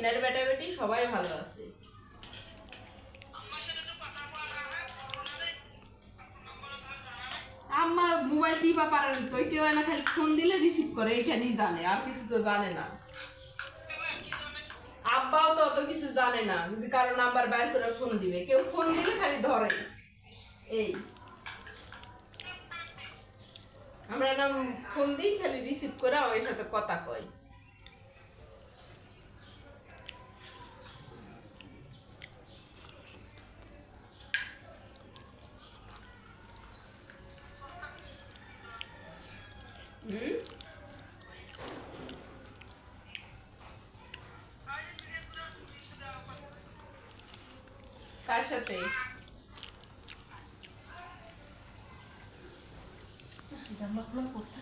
হিনার বেটা বেটি সবাই ভালো আছে। আম্মা মোবাইল টিপা পারে না তো, কেউ না খালি ফোন দিলে রিসিভ করে, এইখানেই জানে, আর কিছু তো জানে না। আব্বাও তো অত কিছু জানে না যে কারো নাম্বার বাইর করে ফোন দিবে, কেউ ফোন দিলে খালি ধরে। এই আমরা না ফোন দিই, খালি রিসিভ করে ওই সাথে কথা কয়। কার সাথে? জামা খোলা করতে